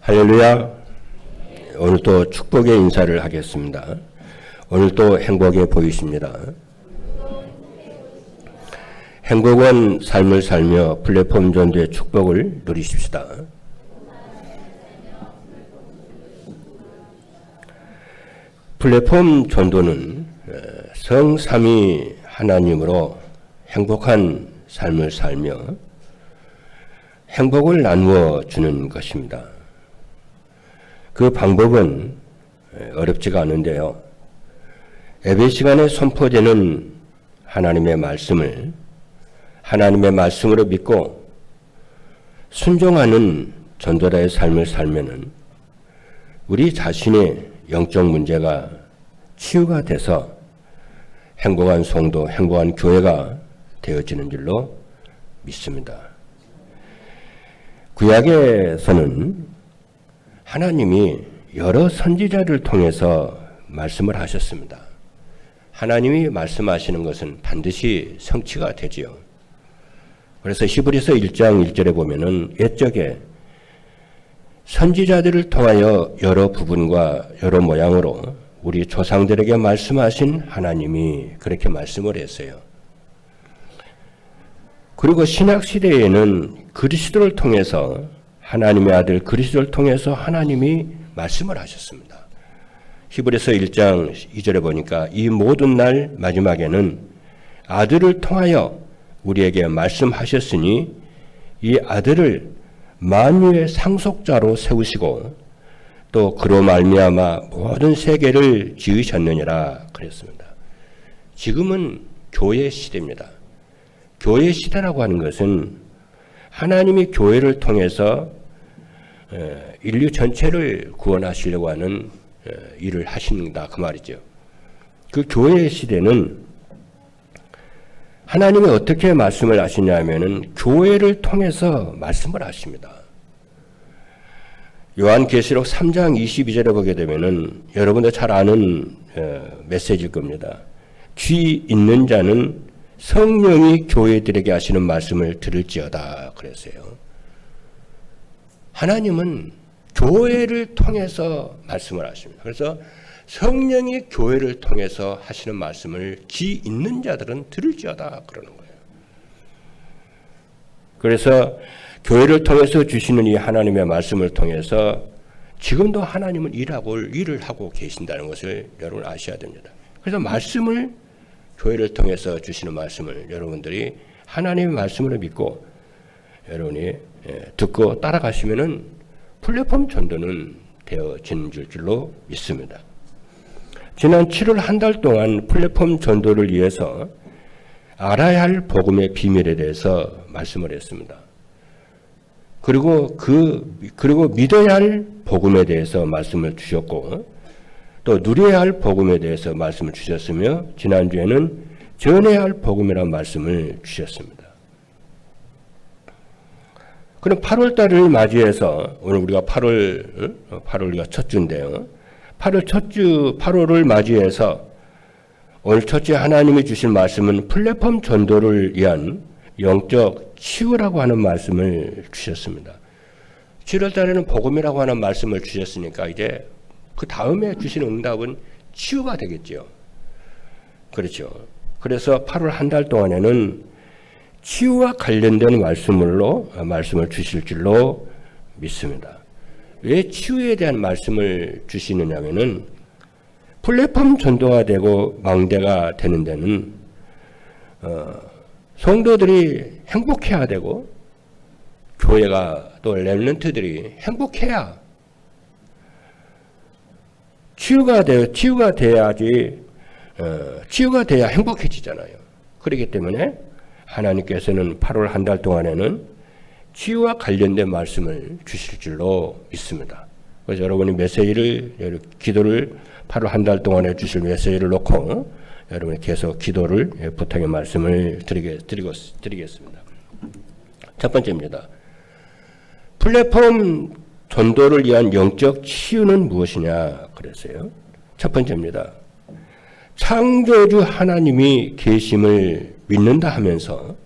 할렐루야. 오늘 또 축복의 인사를 하겠습니다. 오늘도 행복해 보이십니다. 행복은 삶을 살며 플랫폼 전도의 축복을 누리십시다. 플랫폼 전도는 성삼위 하나님으로 행복한 삶을 살며 행복을 나누어 주는 것입니다. 그 방법은 어렵지가 않은데요. 예배 시간에 선포되는 하나님의 말씀을 하나님의 말씀으로 믿고 순종하는 전도자의 삶을 살면은 우리 자신의 영적 문제가 치유가 돼서 행복한 성도, 행복한 교회가 되어지는 줄로 믿습니다. 구약에서는 하나님이 여러 선지자를 통해서 말씀을 하셨습니다. 하나님이 말씀하시는 것은 반드시 성취가 되지요. 그래서 히브리서 1장 1절에 보면은 옛적에 선지자들을 통하여 여러 부분과 여러 모양으로 우리 조상들에게 말씀하신 하나님이 그렇게 말씀을 했어요. 그리고 신약 시대에는 그리스도를 통해서 하나님의 아들 그리스도를 통해서 하나님이 말씀을 하셨습니다. 히브리서 1장 2절에 보니까 이 모든 날 마지막에는 아들을 통하여 우리에게 말씀하셨으니 이 아들을 만유의 상속자로 세우시고 또 그로 말미암아 모든 세계를 지으셨느니라 그랬습니다. 지금은 교회 시대입니다. 교회 시대라고 하는 것은 하나님이 교회를 통해서 인류 전체를 구원하시려고 하는 일을 하신다 그 말이죠. 그 교회의 시대는 하나님이 어떻게 말씀을 하시냐면은 교회를 통해서 말씀을 하십니다. 요한계시록 3장 22절에 보게 되면은 여러분도 잘 아는 메시지일 겁니다. 귀 있는 자는 성령이 교회들에게 하시는 말씀을 들을지어다 그랬어요. 하나님은 교회를 통해서 말씀을 하십니다. 그래서 성령이 교회를 통해서 하시는 말씀을 귀 있는 자들은 들을지어다 그러는 거예요. 그래서 교회를 통해서 주시는 이 하나님의 말씀을 통해서 지금도 하나님은 일을 하고 계신다는 것을 여러분 아셔야 됩니다. 그래서 말씀을 교회를 통해서 주시는 말씀을 여러분들이 하나님의 말씀으로 믿고 여러분이 듣고 따라가시면은 플랫폼 전도는 되어진 줄로 믿습니다. 지난 7월 한 달 동안 플랫폼 전도를 위해서 알아야 할 복음의 비밀에 대해서 말씀을 했습니다. 그리고 믿어야 할 복음에 대해서 말씀을 주셨고 또 누려야 할 복음에 대해서 말씀을 주셨으며 지난주에는 전해야 할 복음이라는 말씀을 주셨습니다. 그럼 8월 달을 맞이해서 오늘 우리가 8월 우리가 첫 주인데요. 8월을 맞이해서 오늘 첫째 하나님이 주신 말씀은 플랫폼 전도를 위한 영적 치유라고 하는 말씀을 주셨습니다. 7월 달에는 복음이라고 하는 말씀을 주셨으니까 이제 그 다음에 주신 응답은 치유가 되겠죠. 그렇죠. 그래서 8월 한 달 동안에는 치유와 관련된 말씀을 주실 줄로 믿습니다. 왜 치유에 대한 말씀을 주시느냐면은 플랫폼 전도가 되고 망대가 되는 데는 성도들이 행복해야 되고 교회가 또 렘넌트들이 행복해야 치유가 돼야지 치유가 돼야 행복해지잖아요. 그렇기 때문에 하나님께서는 8월 한 달 동안에는 치유와 관련된 말씀을 주실 줄로 믿습니다. 그래서 여러분이 메시지를 기도를 8월 한 달 동안에 주실 메시지를 놓고 여러분이 계속 기도를 부탁의 말씀을 드리겠습니다. 첫 번째입니다. 플랫폼 전도를 위한 영적 치유는 무엇이냐 그랬어요. 첫 번째입니다. 창조주 하나님이 계심을 믿는다 하면서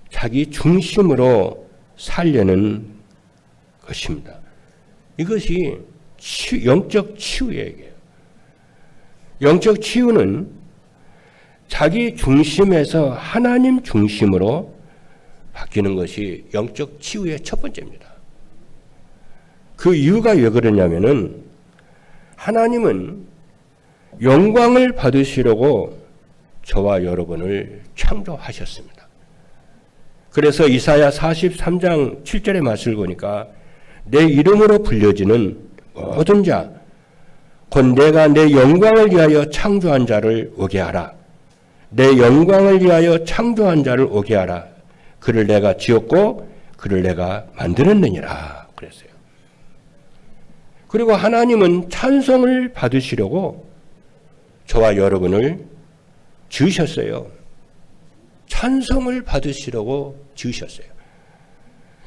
자기 중심으로 살려는 것입니다. 이것이 영적 치유예요. 영적 치유는 자기 중심에서 하나님 중심으로 바뀌는 것이 영적 치유의 첫 번째입니다. 그 이유가 왜 그러냐면은 하나님은 영광을 받으시려고 저와 여러분을 창조하셨습니다. 그래서 이사야 43장 7절의 말씀을 보니까 내 이름으로 불려지는 모든 자, 곧 내가 내 영광을 위하여 창조한 자를 오게 하라. 내 영광을 위하여 창조한 자를 오게 하라. 그를 내가 지었고 그를 내가 만들었느니라 그랬어요. 그리고 하나님은 찬송을 받으시려고 저와 여러분을 지으셨어요. 찬송을 받으시려고 지으셨어요.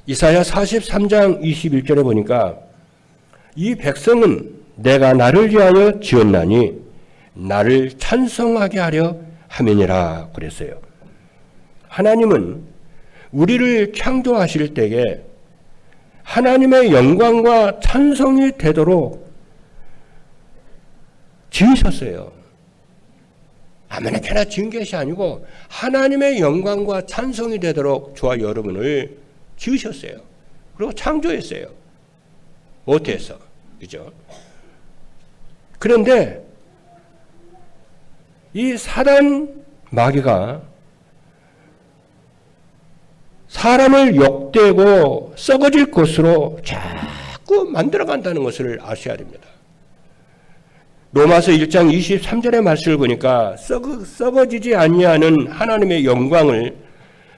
이사야 43장 21절에 보니까 이 백성은 내가 나를 위하여 지었나니 나를 찬송하게 하려 함이니라 그랬어요. 하나님은 우리를 창조하실 때에 하나님의 영광과 찬송이 되도록 지으셨어요. 아무렇게나 지은 것이 아니고 하나님의 영광과 찬송이 되도록 저와 여러분을 지으셨어요. 그리고 창조했어요. 어때서? 그죠? 그런데 이 사단 마귀가 사람을 욕되고 썩어질 것으로 자꾸 만들어간다는 것을 아셔야 됩니다. 로마서 1장 23절의 말씀을 보니까 썩어지지 아니하는 하나님의 영광을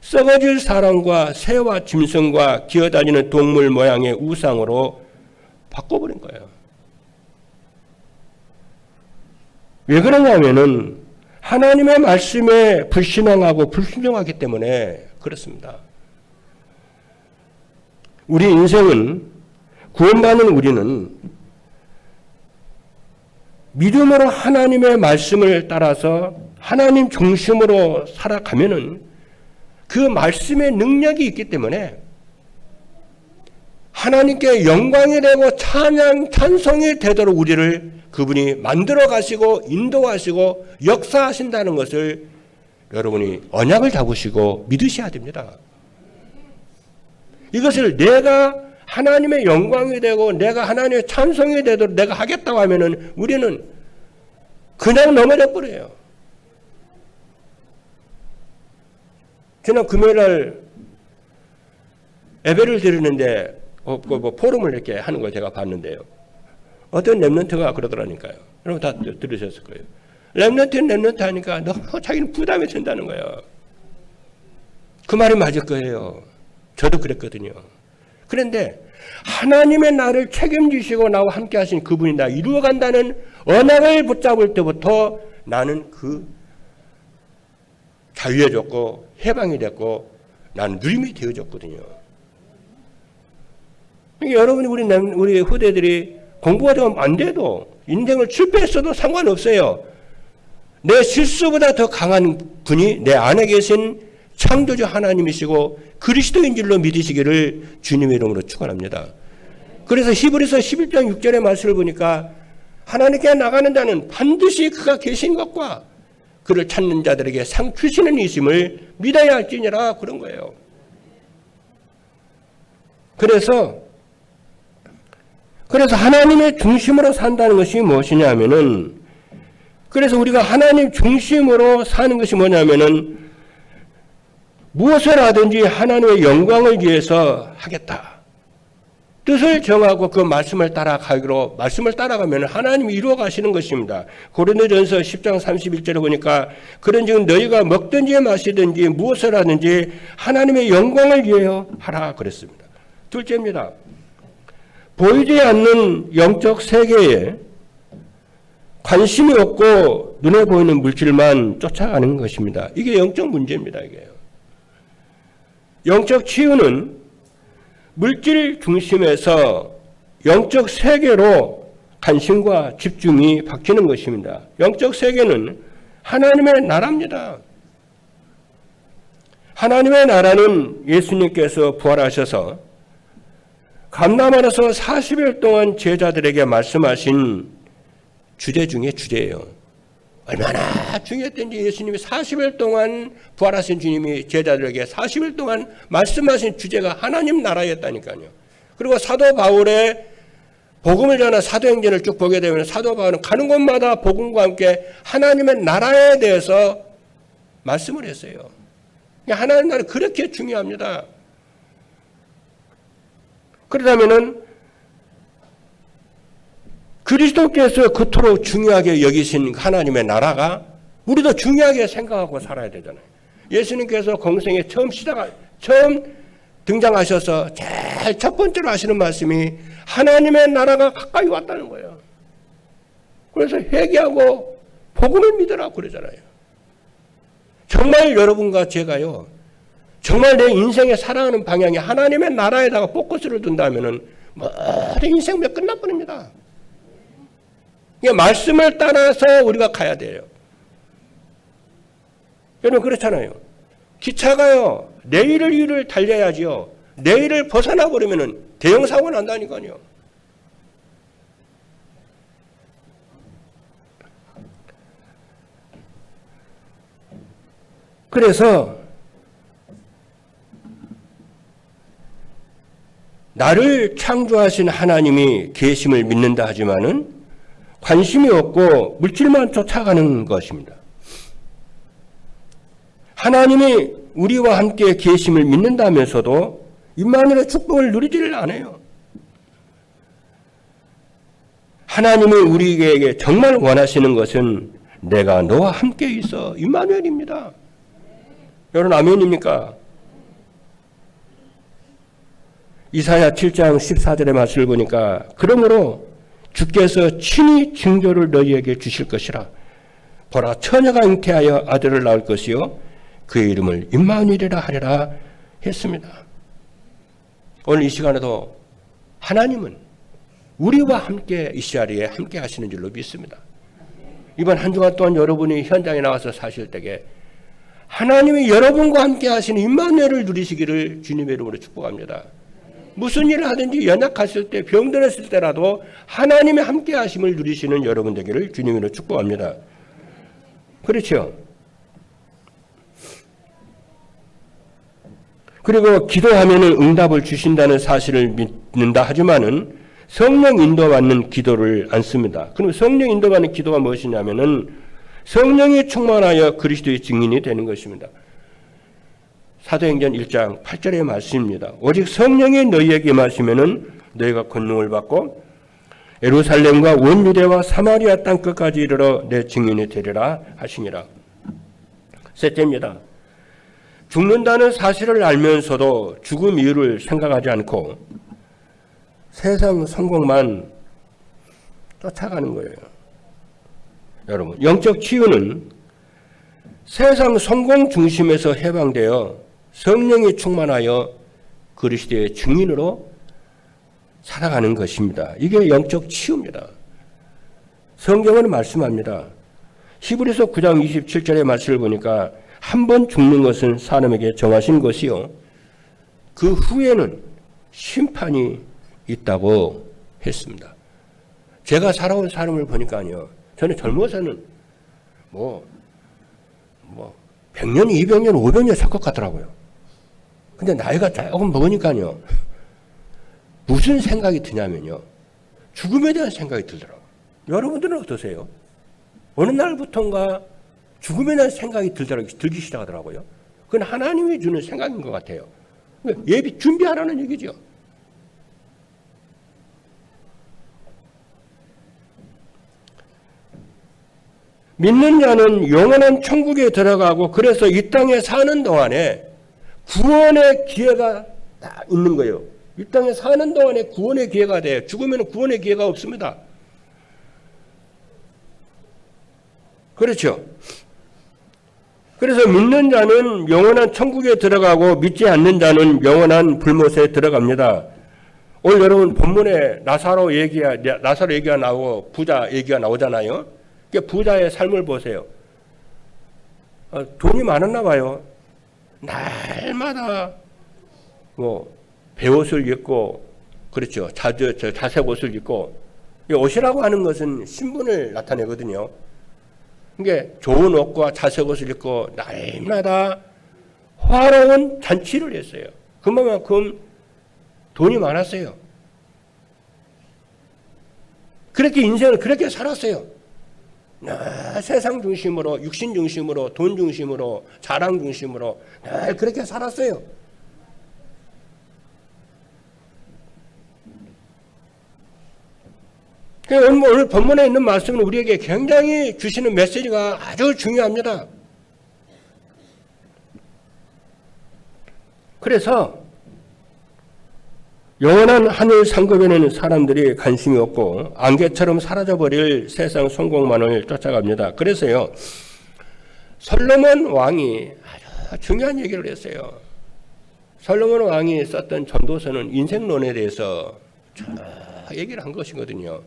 썩어질 사람과 새와 짐승과 기어다니는 동물 모양의 우상으로 바꿔버린 거예요. 왜 그러냐면은 하나님의 말씀에 불신앙하고 불순종하기 때문에 그렇습니다. 우리 인생은 구원받는 우리는 믿음으로 하나님의 말씀을 따라서 하나님 중심으로 살아가면은 그 말씀의 능력이 있기 때문에 하나님께 영광이 되고 찬양, 찬송이 되도록 우리를 그분이 만들어 가시고 인도하시고 역사하신다는 것을 여러분이 언약을 잡으시고 믿으셔야 됩니다. 이것을 내가 하나님의 영광이 되고 내가 하나님의 찬송이 되도록 내가 하겠다고 하면은 우리는 그냥 넘어져 버려요. 지난 금요일날 예배를 드리는데 포럼을 이렇게 하는 걸 제가 봤는데요. 어떤 랩런트가 그러더라니까요. 여러분 다 들으셨을 거예요. 랩런트는 랩런트 하니까 너무 자기는 부담이 된다는 거예요. 그 말이 맞을 거예요. 저도 그랬거든요. 그런데 하나님의 나를 책임지시고 나와 함께 하신 그분이 나 이루어간다는 언약을 붙잡을 때부터 나는 그 자유해졌고 해방이 됐고 나는 누림이 되어졌거든요. 여러분이 우리 후대들이 공부가 좀 안 돼도 인생을 실패했어도 상관없어요. 내 실수보다 더 강한 분이 내 안에 계신 창조주 하나님이시고 그리스도인 줄로 믿으시기를 주님의 이름으로 축원합니다. 그래서 히브리서 11장 6절의 말씀을 보니까 하나님께 나가는 자는 반드시 그가 계신 것과 그를 찾는 자들에게 상 주시는 이심을 믿어야 할지니라 그런 거예요. 그래서 하나님의 중심으로 산다는 것이 무엇이냐 하면은 그래서 우리가 하나님 중심으로 사는 것이 뭐냐면은 무엇을 하든지 하나님의 영광을 위해서 하겠다. 뜻을 정하고 그 말씀을 따라가기로 말씀을 따라가면 하나님이 이루어 가시는 것입니다. 고린도전서 10장 31절에 보니까 그런즉 너희가 먹든지 마시든지 무엇을 하든지 하나님의 영광을 위하여 하라 그랬습니다. 둘째입니다. 보이지 않는 영적 세계에 관심이 없고 눈에 보이는 물질만 쫓아가는 것입니다. 이게 영적 문제입니다. 이게 영적 치유는 물질 중심에서 영적 세계로 관심과 집중이 바뀌는 것입니다. 영적 세계는 하나님의 나라입니다. 하나님의 나라는 예수님께서 부활하셔서 감남원에서 40일 동안 제자들에게 말씀하신 주제 중에 주제예요. 얼마나 중요했던지 예수님이 40일 동안 부활하신 주님이 제자들에게 40일 동안 말씀하신 주제가 하나님 나라였다니까요. 그리고 사도 바울의 복음을 전한 사도행전을 쭉 보게 되면 사도 바울은 가는 곳마다 복음과 함께 하나님의 나라에 대해서 말씀을 했어요. 하나님 나라 그렇게 중요합니다. 그러다면은 그리스도께서 그토록 중요하게 여기신 하나님의 나라가 우리도 중요하게 생각하고 살아야 되잖아요. 예수님께서 공생에 처음 등장하셔서 제일 첫 번째로 하시는 말씀이 하나님의 나라가 가까이 왔다는 거예요. 그래서 회개하고 복음을 믿으라고 그러잖아요. 정말 여러분과 제가요, 정말 내 인생에 살아가는 방향이 하나님의 나라에다가 포커스를 둔다면은 모든 인생 몇 끝나버립니다. 말씀을 따라서 우리가 가야 돼요. 여러분 그렇잖아요. 기차가요, 내일을 위를 달려야지요. 내일을 벗어나 버리면은 대형 사고 난다니까요. 그래서 나를 창조하신 하나님이 계심을 믿는다 하지만은 관심이 없고 물질만 쫓아가는 것입니다. 하나님이 우리와 함께 계심을 믿는다면서도 임마누엘의 축복을 누리지를 않아요. 하나님이 우리에게 정말 원하시는 것은 내가 너와 함께 있어 임마누엘입니다. 여러분 아멘입니까? 이사야 7장 14절의 말씀을 보니까 그러므로 주께서 친히 징조를 너희에게 주실 것이라. 보라 처녀가 잉태하여 아들을 낳을 것이요 그의 이름을 임마누엘이라 하리라 했습니다. 오늘 이 시간에도 하나님은 우리와 함께 이 자리에 함께 하시는 줄로 믿습니다. 이번 한 주간 동안 여러분이 현장에 나와서 사실 때에 하나님이 여러분과 함께 하시는 임마누엘을 누리시기를 주님의 이름으로 축복합니다. 무슨 일을 하든지 연약했을 때, 병들었을 때라도 하나님의 함께 하심을 누리시는 여러분 되기를 주님으로 축복합니다. 그렇죠? 그리고 기도하면은 응답을 주신다는 사실을 믿는다 하지만은 성령 인도받는 기도를 안 씁니다. 그럼 성령 인도받는 기도가 무엇이냐면은 성령이 충만하여 그리스도의 증인이 되는 것입니다. 사도행전 1장 8절의 말씀입니다. 오직 성령이 너희에게 임하시면은 너희가 권능을 받고 예루살렘과 온 유대와 사마리아 땅 끝까지 이르러 내 증인이 되리라 하시니라. 셋째입니다. 죽는다는 사실을 알면서도 죽음 이유를 생각하지 않고 세상 성공만 쫓아가는 거예요. 여러분, 영적 치유는 세상 성공 중심에서 해방되어 성령이 충만하여 그리스도의 증인으로 살아가는 것입니다. 이게 영적 치유입니다. 성경은 말씀합니다. 히브리서 9장 27절의 말씀을 보니까 한 번 죽는 것은 사람에게 정하신 것이요 그 후에는 심판이 있다고 했습니다. 제가 살아온 삶을 보니까요, 저는 젊어서는 100년, 200년, 500년 살 것 같더라고요. 근데 나이가 조금 먹으니까요, 무슨 생각이 드냐면요, 죽음에 대한 생각이 들더라고요. 여러분들은 어떠세요? 어느 날부턴가 죽음에 대한 생각이 들기 시작하더라고요. 그건 하나님이 주는 생각인 것 같아요. 예비 준비하라는 얘기죠. 믿는 자는 영원한 천국에 들어가고 그래서 이 땅에 사는 동안에 구원의 기회가 딱 있는 거예요. 이 땅에 사는 동안에 구원의 기회가 돼요. 죽으면 구원의 기회가 없습니다. 그렇죠? 그래서 믿는 자는 영원한 천국에 들어가고 믿지 않는 자는 영원한 불못에 들어갑니다. 오늘 여러분 본문에 나사로 얘기가 나오고 부자 얘기가 나오잖아요. 부자의 삶을 보세요. 돈이 많았나 봐요. 날마다 베옷을 입고 그렇죠. 자색 옷을 입고, 이 옷이라고 하는 것은 신분을 나타내거든요. 그러니까 좋은 옷과 자색 옷을 입고 날마다 화려한 잔치를 했어요. 그만큼 돈이 많았어요. 그렇게 인생을 그렇게 살았어요. 세상 중심으로, 육신 중심으로, 돈 중심으로, 자랑 중심으로 늘 그렇게 살았어요. 오늘 본문에 있는 말씀은 우리에게 굉장히 주시는 메시지가 아주 중요합니다. 그래서 영원한 하늘 상급에는 사람들이 관심이 없고 안개처럼 사라져버릴 세상 성공만을 쫓아갑니다. 그래서요, 솔로몬 왕이 아주 중요한 얘기를 했어요. 솔로몬 왕이 썼던 전도서는 인생론에 대해서 얘기를 한 것이거든요.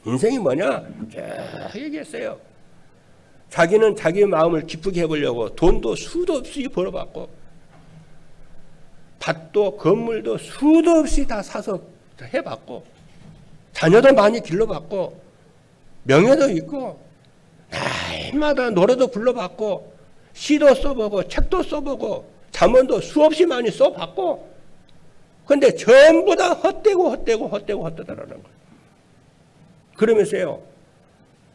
인생이 뭐냐? 얘기했어요. 자기는 자기의 마음을 기쁘게 해보려고 돈도 수도 없이 벌어봤고, 밭도 건물도 수도 없이 다 사서 해봤고, 자녀도 많이 길러봤고, 명예도 있고, 날마다 노래도 불러봤고, 시도 써보고, 책도 써보고, 잠언도 수없이 많이 써봤고, 근데 전부 다 헛되더라는 거예요. 그러면서요,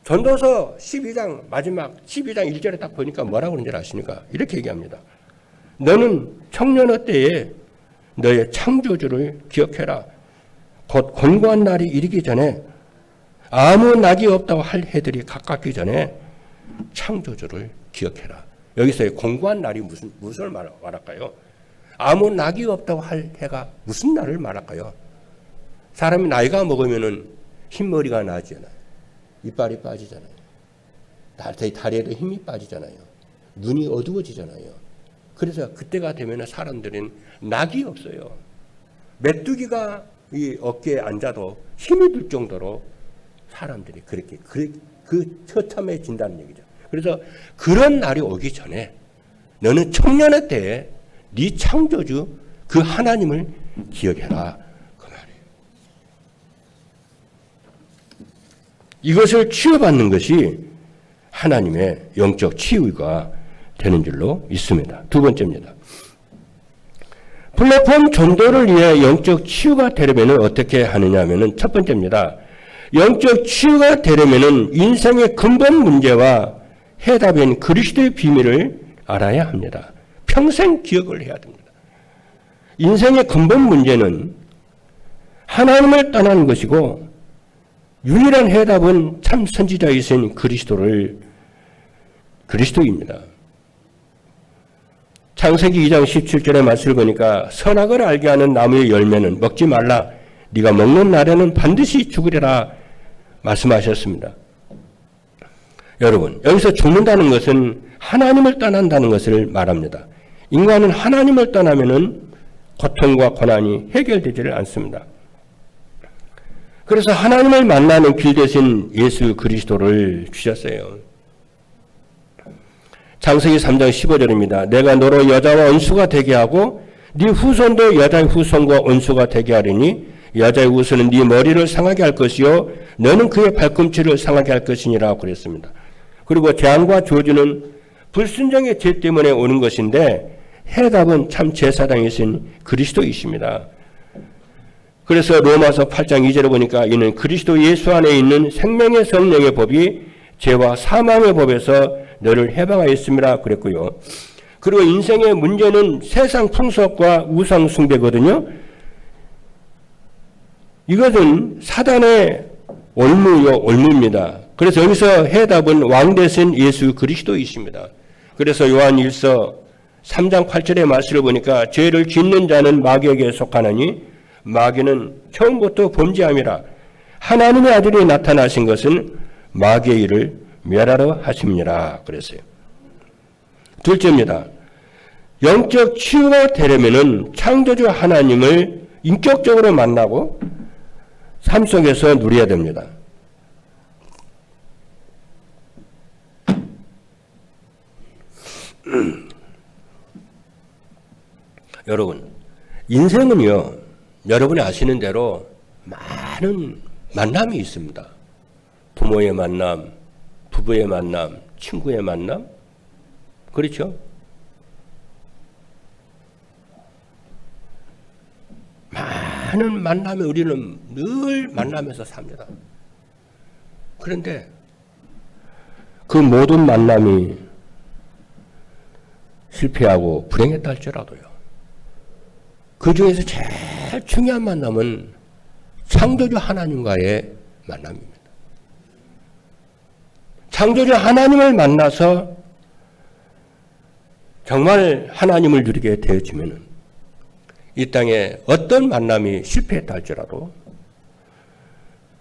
전도서 12장 마지막 12장 1절에 딱 보니까 뭐라고 그런지 아십니까? 이렇게 얘기합니다. 너는 청년의 때에 너의 창조주를 기억해라. 곧 곤고한 날이 이르기 전에, 아무 낙이 없다고 할 해들이 가깝기 전에 창조주를 기억해라. 여기서의 곤고한 날이 무엇을 말할까요? 아무 낙이 없다고 할 해가 무슨 날을 말할까요? 사람이 나이가 먹으면은 흰머리가 나잖아요. 이빨이 빠지잖아요. 다리에도 힘이 빠지잖아요. 눈이 어두워지잖아요. 그래서 그때가 되면 사람들은 낙이 없어요. 메뚜기가 이 어깨에 앉아도 힘이 들 정도로 사람들이 그렇게 그 처참해진다는 얘기죠. 그래서 그런 날이 오기 전에 너는 청년의 때에 네 창조주 그 하나님을 기억해라. 이것을 치유받는 것이 하나님의 영적 치유가 되는 줄로 있습니다. 두 번째입니다. 플랫폼 전도를 위해 영적 치유가 되려면 어떻게 하느냐 하면 첫 번째입니다. 영적 치유가 되려면 인생의 근본 문제와 해답인 그리스도의 비밀을 알아야 합니다. 평생 기억을 해야 됩니다. 인생의 근본 문제는 하나님을 떠나는 것이고, 유일한 해답은 참 선지자이신 그리스도입니다. 창세기 2장 17절의 말씀을 보니까 선악을 알게 하는 나무의 열매는 먹지 말라. 네가 먹는 날에는 반드시 죽으리라 말씀하셨습니다. 여러분, 여기서 죽는다는 것은 하나님을 떠난다는 것을 말합니다. 인간은 하나님을 떠나면은 고통과 고난이 해결되지를 않습니다. 그래서 하나님을 만나는 길 대신 예수 그리스도를 주셨어요. 창세기 3장 15절입니다. 내가 너로 여자와 원수가 되게 하고 네 후손도 여자의 후손과 원수가 되게 하리니 여자의 후손은 네 머리를 상하게 할 것이요 너는 그의 발꿈치를 상하게 할 것이니라 그랬습니다. 그리고 재앙과 저주는 불순종의 죄 때문에 오는 것인데 해답은 참 제사장이신 그리스도이십니다. 그래서 로마서 8장 2절에 보니까 이는 그리스도 예수 안에 있는 생명의 성령의 법이 죄와 사망의 법에서 너를 해방하였습니다 그랬고요. 그리고 인생의 문제는 세상 풍속과 우상 숭배거든요. 이것은 사단의 올무입니다. 그래서 여기서 해답은 왕 되신 예수 그리스도이십니다. 그래서 요한 1서 3장 8절의 말씀을 보니까 죄를 짓는 자는 마귀에게 속하느니 마귀는 처음부터 범죄함이라. 하나님의 아들이 나타나신 것은 마귀의 일을 멸하러 하심이라 그랬어요. 둘째입니다. 영적 치유가 되려면은 창조주 하나님을 인격적으로 만나고 삶 속에서 누려야 됩니다. 여러분, 인생은요, 여러분이 아시는 대로 많은 만남이 있습니다. 부모의 만남, 부부의 만남, 친구의 만남, 그렇죠? 많은 만남에 우리는 늘 만나면서 삽니다. 그런데 그 모든 만남이 실패하고 불행했다 할지라도요, 그 중에서 제일 중요한 만남은 창조주 하나님과의 만남입니다. 창조주 하나님을 만나서 정말 하나님을 누리게 되어지면 이 땅에 어떤 만남이 실패했다 할지라도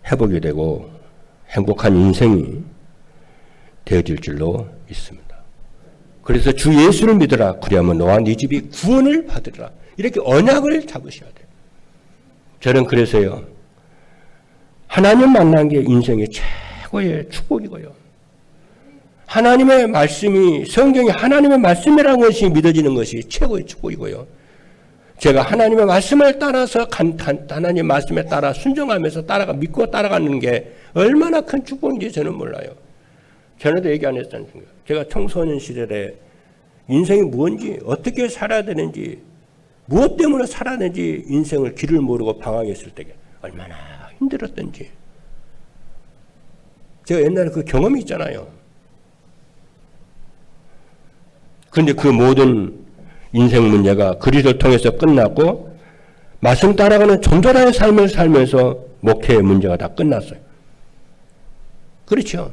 회복이 되고 행복한 인생이 되어질 줄로 믿습니다. 그래서 주 예수를 믿으라. 그리하면 너와 네 집이 구원을 받으리라. 이렇게 언약을 잡으셔야 돼요. 저는 그래서요, 하나님 만난 게 인생의 최고의 축복이고요. 하나님의 말씀이, 성경이 하나님의 말씀이라는 것이 믿어지는 것이 최고의 축복이고요. 제가 하나님의 말씀을 따라서 하나님의 말씀에 따라 순종하면서 믿고 따라가는 게 얼마나 큰 축복인지 저는 몰라요. 전에도 얘기 안 했잖아요. 제가 청소년 시절에 인생이 뭔지, 어떻게 살아야 되는지, 무엇 때문에 살아야 되는지 인생을 길을 모르고 방황했을 때 얼마나 힘들었던지. 제가 옛날에 그 경험이 있잖아요. 그런데 그 모든 인생 문제가 그리스도를 통해서 끝났고 말씀 따라가는 존잘한 삶을 살면서 목회의 문제가 다 끝났어요. 그렇죠?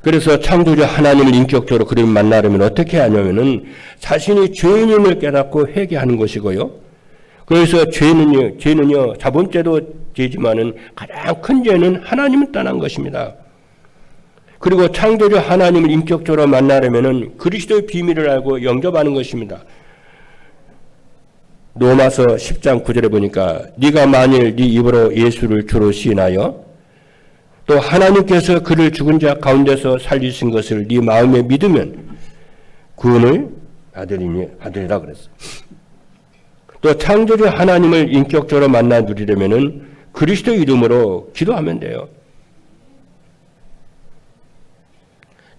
그래서 창조주 하나님을 인격적으로 그를 만나려면 어떻게 하냐면은 자신이 죄인임을 깨닫고 회개하는 것이고요. 그래서 죄는요, 자본죄도 죄지만은 가장 큰 죄는 하나님을 떠난 것입니다. 그리고 창조주 하나님을 인격적으로 만나려면은 그리스도의 비밀을 알고 영접하는 것입니다. 로마서 10장 9절에 보니까 네가 만일 네 입으로 예수를 주로 시인하여 또 하나님께서 그를 죽은 자 가운데서 살리신 것을 네 마음에 믿으면 구원을 받으리라 그랬어요. 또 창조주 하나님을 인격적으로 만나 누리려면은 그리스도 이름으로 기도하면 돼요.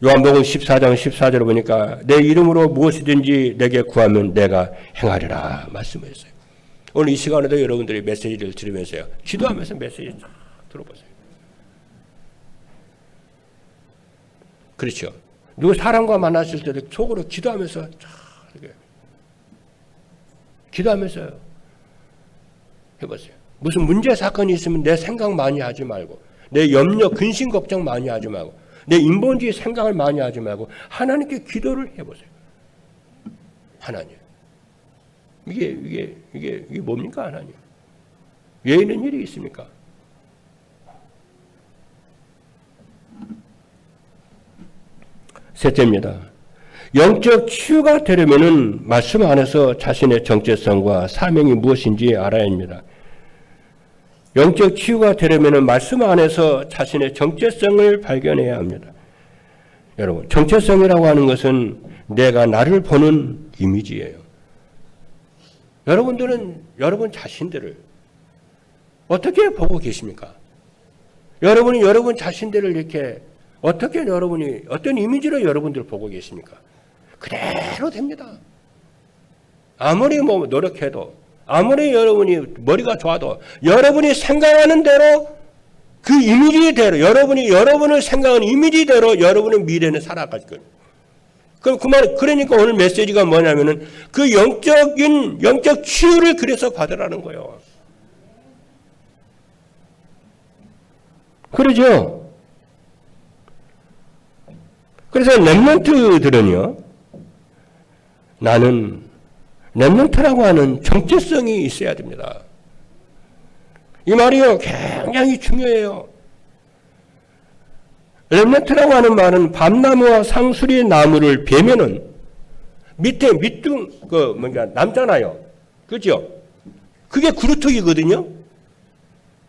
요한복음 14장 14절에 보니까 내 이름으로 무엇이든지 내게 구하면 내가 행하리라 말씀하셨어요. 오늘 이 시간에도 여러분들이 메시지를 들으면서요, 기도하면서 메시지 쫙 들어보세요. 그렇죠. 누구 사람과 만났을 때도 속으로 기도하면서 쫙 이렇게 기도하면서 해보세요. 무슨 문제 사건이 있으면 내 생각 많이 하지 말고, 내 염려 근심 걱정 많이 하지 말고, 내 인본주의 생각을 많이 하지 말고 하나님께 기도를 해보세요. 하나님, 이게 뭡니까 하나님? 왜 이런 일이 있습니까? 셋째입니다. 영적 치유가 되려면은 말씀 안에서 자신의 정체성과 사명이 무엇인지 알아야 합니다. 영적 치유가 되려면은 말씀 안에서 자신의 정체성을 발견해야 합니다. 여러분, 정체성이라고 하는 것은 내가 나를 보는 이미지예요. 여러분들은 여러분 자신들을 어떻게 보고 계십니까? 여러분이 여러분 자신들을 이렇게 어떻게 여러분이 어떤 이미지로 여러분들 보고 계십니까? 그대로 됩니다. 아무리 노력해도, 아무리 여러분이 머리가 좋아도 여러분이 생각하는 대로 그 이미지대로, 여러분을 생각하는 이미지대로 여러분의 미래는 살아갈 거예요. 그러니까 오늘 메시지가 뭐냐면은 그 영적 치유를 그래서 받으라는 거예요. 그러죠? 그래서 렘넌트들은요, 나는 렘넌트라고 하는 정체성이 있어야 됩니다. 이 말이요, 굉장히 중요해요. 렘넌트라고 하는 말은 밤나무와 상수리 나무를 베면은 밑에 남잖아요. 그렇죠? 그게 그루터기거든요.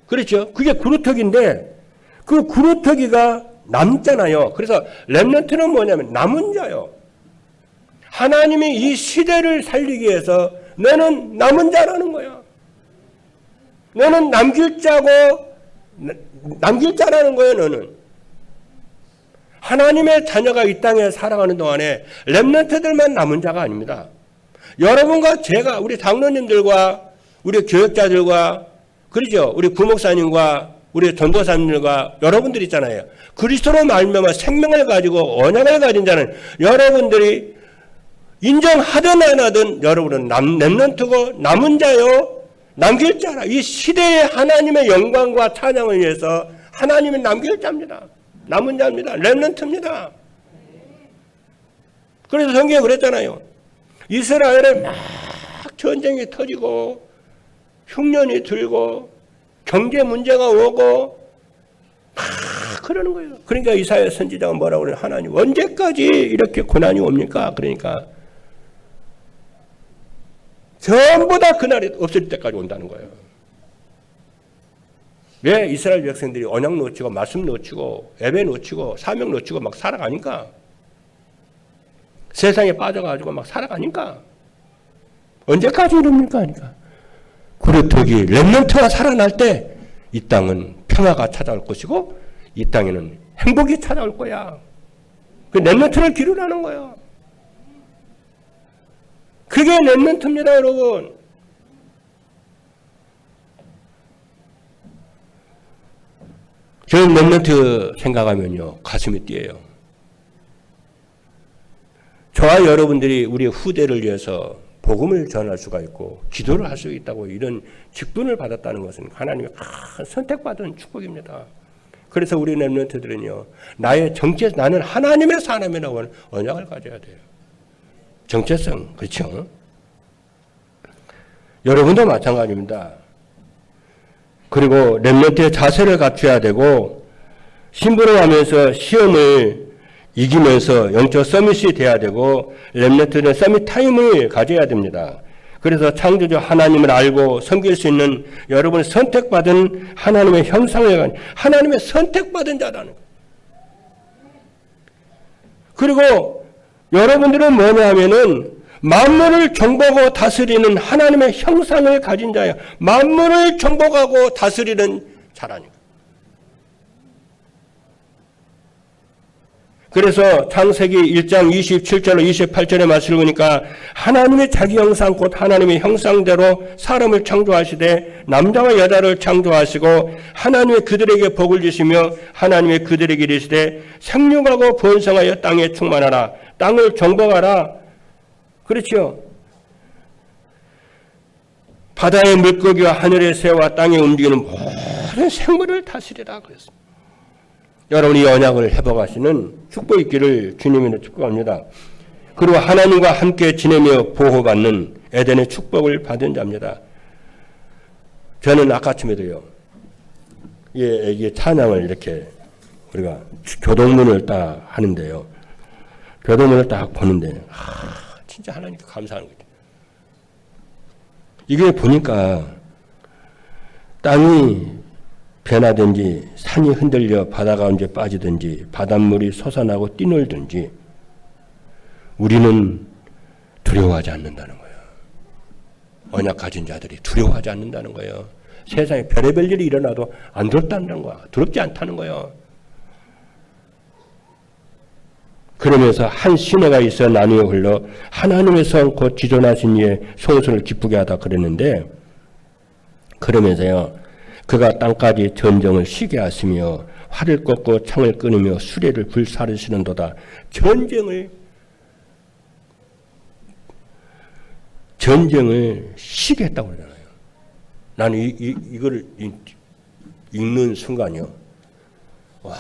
그렇죠? 그게 그루터기인데 그 그루터기가 남잖아요. 그래서 렘넌트는 뭐냐면 남은 자요. 하나님이 이 시대를 살리기 위해서 너는 남은 자라는 거야. 너는 남길 자라는 거예요, 너는. 하나님의 자녀가 이 땅에 살아가는 동안에 렘넌트들만 남은 자가 아닙니다. 여러분과 제가, 우리 장로님들과 우리 교역자들과, 그러죠? 우리 부목사님과 우리 전도사님들과 여러분들 있잖아요. 그리스도로 말미암아 생명을 가지고 언약을 가진 자는 여러분들이 인정하든 안 하든 여러분은 렘넌트고 남은 자요, 남길 자라. 이 시대의 하나님의 영광과 찬양을 위해서 하나님이 남길 자입니다. 남은 자입니다. 렘넌트입니다. 그래서 성경에 그랬잖아요. 이스라엘에 막 전쟁이 터지고 흉년이 들고 경제 문제가 오고 막 그러는 거예요. 그러니까 이사야 선지자가 뭐라고 그래요? 하나님 언제까지 이렇게 고난이 옵니까? 그러니까 전부 다 그날이 없을 때까지 온다는 거예요. 왜? 이스라엘 백성들이 언약 놓치고 말씀 놓치고 예배 놓치고 사명 놓치고 막 살아가니까, 세상에 빠져가지고 막 살아가니까. 언제까지 이럽니까? 하니까. 그렇더기 렘넌트가 살아날 때 이 땅은 평화가 찾아올 것이고 이 땅에는 행복이 찾아올 거야. 그 렘넌트를 기르라는 거예요. 그게 렘넌트입니다, 여러분. 저는 렘넌트 생각하면요, 가슴이 뛰어요. 저와 여러분들이 우리 후대를 위해서 복음을 전할 수가 있고 기도를 할 수 있다고 이런 직분을 받았다는 것은 하나님의 큰 선택받은 축복입니다. 그래서 우리 렘넌트들은요, 나는 하나님의 사람이라고 하는 언약을 가져야 돼요. 정체성, 그렇죠? 여러분도 마찬가지입니다. 그리고 렘넌트의 자세를 갖춰야 되고 심부름하면서 시험을 이기면서 영적 서밋이 돼야 되고 렘넌트는 서밋 타임을 가져야 됩니다. 그래서 창조주 하나님을 알고 섬길 수 있는 여러분이 선택받은 하나님의 형상을 하나님의 선택받은 자라는 거예요. 그리고 여러분들은 뭐냐 하면은 만물을 정복하고 다스리는 하나님의 형상을 가진 자예요. 만물을 정복하고 다스리는 자라니까. 그래서 창세기 1장 27절로 28절의 말씀을 보니까 하나님의 자기 형상 곧 하나님의 형상대로 사람을 창조하시되 남자와 여자를 창조하시고 하나님의 그들에게 복을 주시며 하나님의 그들에게 이르시되 생육하고 번성하여 땅에 충만하라. 땅을 정복하라. 그렇죠. 바다의 물고기와 하늘의 새와 땅에 움직이는 모든 생물을 다스리라 그랬습니다. 여러분이 언약을 회복하시는 축복 있기를 주님으로 축복합니다. 그리고 하나님과 함께 지내며 보호받는 에덴의 축복을 받은 자입니다. 저는 아까쯤에도요, 이게 찬양을 이렇게 우리가 교동문을 딱 하는데요, 교동문을 딱 보는데 진짜 하나님께 감사하는 거죠. 이게 보니까 땅이 변하든지 산이 흔들려 바다가 언제 빠지든지 바닷물이 솟아나고 뛰놀든지 우리는 두려워하지 않는다는 거예요. 언약 가진 자들이 두려워하지 않는다는 거예요. 세상에 별의별 일이 일어나도 안 두렵다는 거야. 두렵지 않다는 거예요. 그러면서 한 시내가 있어 나누어 흘러 하나님의 성 곧 지존하신 이의 성소를 기쁘게 하다 그랬는데, 그러면서요, 그가 땅까지 전쟁을 쉬게 하시며 활을 꺾고 창을 끊으며 수레를 불사르시는도다. 전쟁을 쉬게 했다고 그러잖아요. 나는 이걸 읽는 순간이요, 와,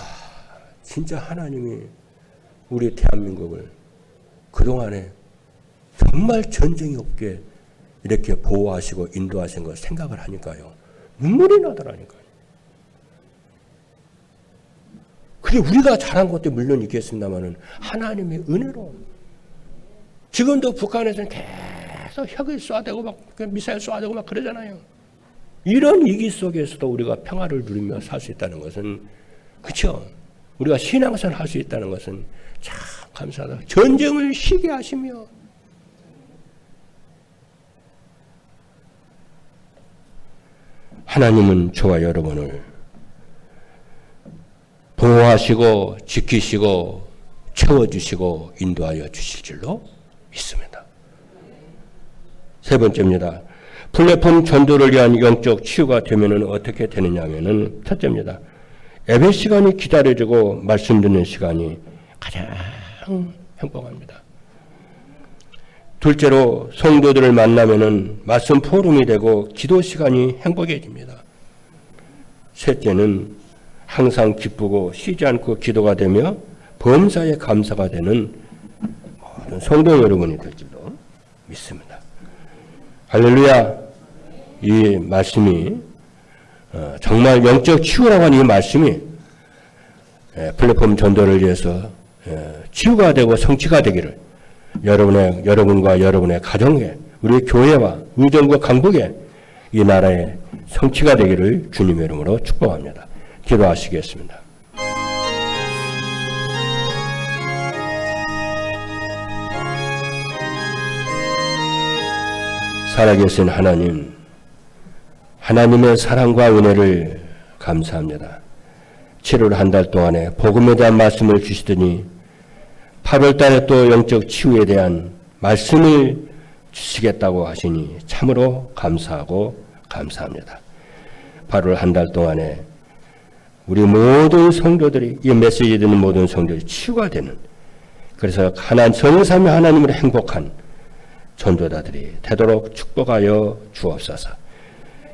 진짜 하나님이 우리 대한민국을 그동안에 정말 전쟁이 없게 이렇게 보호하시고 인도하신 걸 생각을 하니까요, 눈물이 나더라니까요. 그게 우리가 잘한 것도 물론 있겠습니다만은 하나님의 은혜로 지금도 북한에서는 계속 핵을 쏴대고 막 미사일 쏴대고 막 그러잖아요. 이런 위기 속에서도 우리가 평화를 누리며 살 수 있다는 것은, 그렇죠? 우리가 신앙생활 할 수 있다는 것은 참 감사하다. 전쟁을 쉬게 하시며 하나님은 저와 여러분을 보호하시고 지키시고 채워주시고 인도하여 주실 줄로 믿습니다. 세 번째입니다. 플랫폼 전도를 위한 영적 치유가 되면 어떻게 되느냐 하면은 첫째입니다. 예배 시간이 기다려지고 말씀 듣는 시간이 가장 행복합니다. 둘째로 성도들을 만나면은 말씀 포럼이 되고 기도 시간이 행복해집니다. 셋째는 항상 기쁘고 쉬지 않고 기도가 되며 범사에 감사가 되는 모든 성도 여러분이 될 줄로 믿습니다. 할렐루야. 이 말씀이 정말 영적 치유라고 하는 이 말씀이 플랫폼 전도를 위해서 치유가 되고 성취가 되기를 여러분과 여러분의 가정에 우리 교회와 의정부 강북에 이 나라의 성취가 되기를 주님의 이름으로 축복합니다. 기도하시겠습니다. 살아계신 하나님, 하나님의 사랑과 은혜를 감사합니다. 7월 한 달 동안에 복음에 대한 말씀을 주시더니 8월 달에 또 영적 치유에 대한 말씀을 주시겠다고 하시니 참으로 감사하고 감사합니다. 8월 한 달 동안에 우리 모든 성도들이 이 메시지 듣는 모든 성도들이 치유가 되는, 그래서 성삼위 하나님으로 행복한 전도자들이 되도록 축복하여 주옵소서.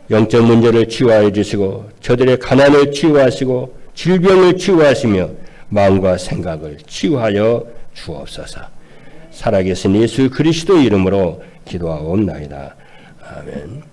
영적 문제를 치유하여 주시고 저들의 가난을 치유하시고 질병을 치유하시며 마음과 생각을 치유하여 주옵소서. 살아계신 예수 그리스도의 이름으로 기도하옵나이다. 아멘.